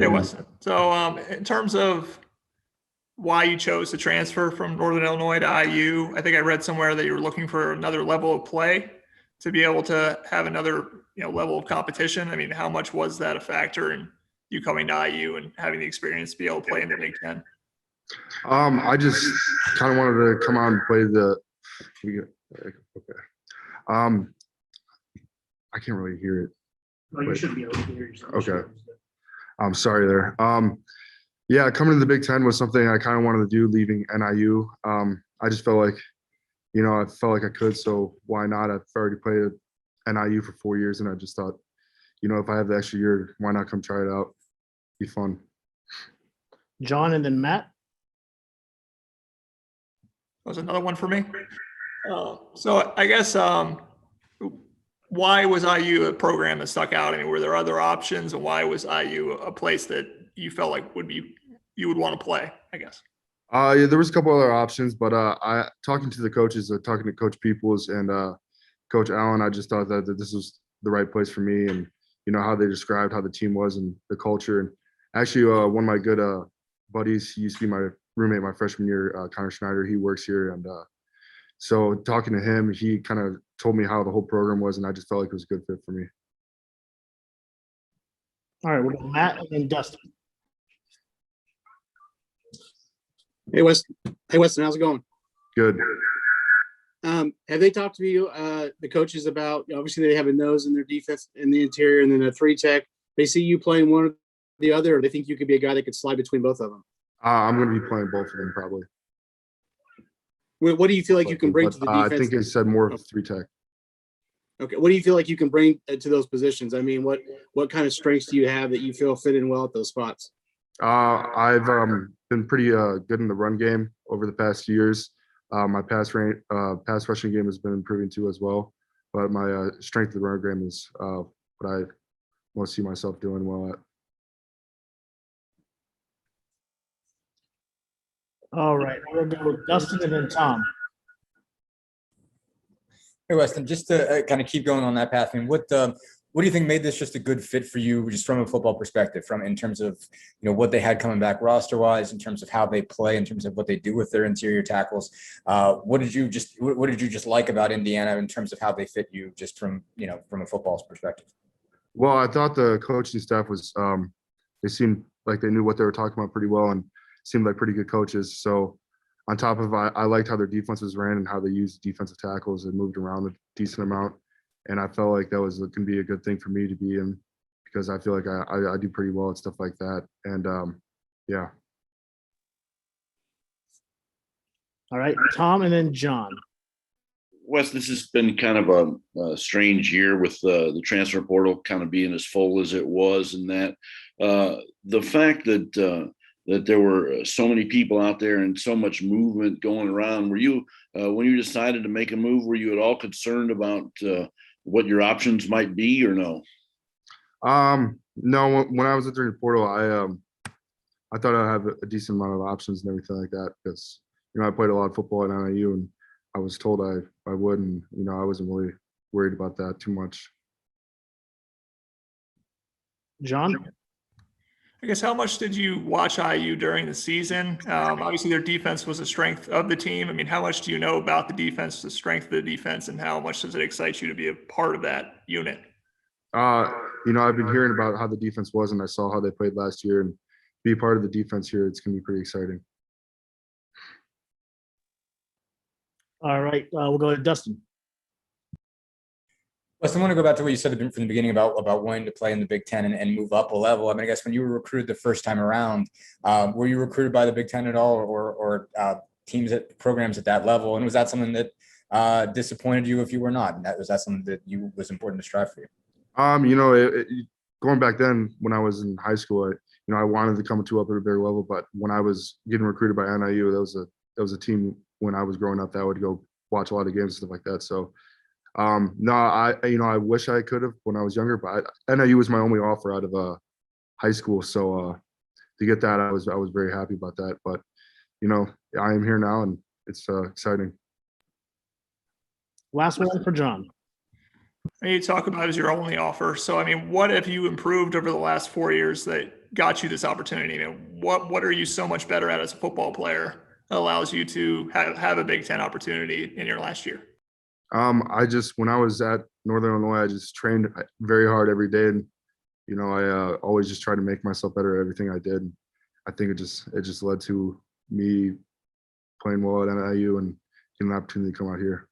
Hey, Weston. So, in terms of why you chose to transfer from Northern Illinois to IU, I think I read somewhere that you were looking for another level of play to be able to have another, level of competition. I mean, how much was that a factor in you coming to IU and having the experience to be able to play in the Big Ten? I just kind of wanted to come out and play the. Okay. Um, I can't really hear it. No, you should be able to hear yourself. Okay. I'm sorry there. Yeah, coming to the Big Ten was something I kind of wanted to do leaving NIU. I just felt like, I felt like I could, so why not? I've already played at NIU for 4 years, and I just thought, if I have the extra year, why not come try it out? Be fun. John and then Matt. That was another one for me. So I guess why was IU a program that stuck out? I mean, were there other options, and why was IU a place that you felt like you would want to play? I guess. Yeah, there was a couple other options, but I talking to the coaches, talking to Coach Peoples and Coach Allen, I just thought that this was the right place for me, and how they described how the team was and the culture. And actually, one of my good buddies, he used to be my roommate my freshman year, Connor Schneider. He works here, and so talking to him, he kind of told me how the whole program was, and I just felt like it was a good fit for me. All right, we'll go Matt and then Dustin. Hey Weston, how's it going? Good. Have they talked to you, the coaches, about obviously they have a nose in their defense in the interior and then a 3-tech? They see you playing one or the other, or they think you could be a guy that could slide between both of them? I'm going to be playing both of them probably. What do you feel like you can bring to the defense? I think it said more of 3-tech. Okay, what do you feel like you can bring to those positions? I mean, what kind of strengths do you have that you feel fit in well at those spots? I've been pretty good in the run game over the past years. My pass rushing game has been improving too as well. But my strength of the run game is what I want to see myself doing well at. All right, we'll go Dustin and then Tom. Hey, Weston, just to kind of keep going on that path, I mean, what do you think made this just a good fit for you, just from a football perspective, in terms of what they had coming back roster wise, in terms of how they play, in terms of what they do with their interior tackles? What did you just like about Indiana in terms of how they fit you, just from a football perspective? Well, I thought the coaching staff was they seemed like they knew what they were talking about pretty well, and seemed like pretty good coaches. So on top of I liked how their defenses ran and how they used defensive tackles and moved around a decent amount. And I felt like that was going to be a good thing for me to be in, because I feel like I do pretty well at stuff like that. And yeah. All right, Tom and then John. Wes, this has been kind of a strange year with the transfer portal kind of being as full as it was, and that the fact that there were so many people out there and so much movement going around. Were you, when you decided to make a move, were you at all concerned about what your options might be, or no? No, when I was entering the portal, I thought I'd have a decent amount of options and everything like that, because I played a lot of football at NIU, and I was told I would, and I wasn't really worried about that too much. John? I guess, how much did you watch IU during the season? Obviously, their defense was a strength of the team. I mean, how much do you know about the defense, the strength of the defense, and how much does it excite you to be a part of that unit? I've been hearing about how the defense was, and I saw how they played last year, and be part of the defense here, it's going to be pretty exciting. All right, we'll go to Dustin. Weston, I want to go back to what you said from the beginning about wanting to play in the Big Ten and move up a level. I mean, I guess when you were recruited the first time around, were you recruited by the Big Ten at all, or programs at that level? And was that something that disappointed you if you were not? And was that something that was important to strive for you? Going back then when I was in high school, I wanted to come to up at a bigger level. But when I was getting recruited by NIU, that was a team when I was growing up that would go watch a lot of games and stuff like that. So. No, I wish I could have when I was younger, but NIU was my only offer out of high school. So to get that, I was very happy about that. But I am here now, and it's exciting. Last one for John. You talk about as your only offer. So, I mean, what have you improved over the last 4 years that got you this opportunity? You know, what are you so much better at as a football player that allows you to have a Big Ten opportunity in your last year? When I was at Northern Illinois, I just trained very hard every day, and I always just tried to make myself better at everything I did. I think it just led to me playing well at NIU and getting an opportunity to come out here.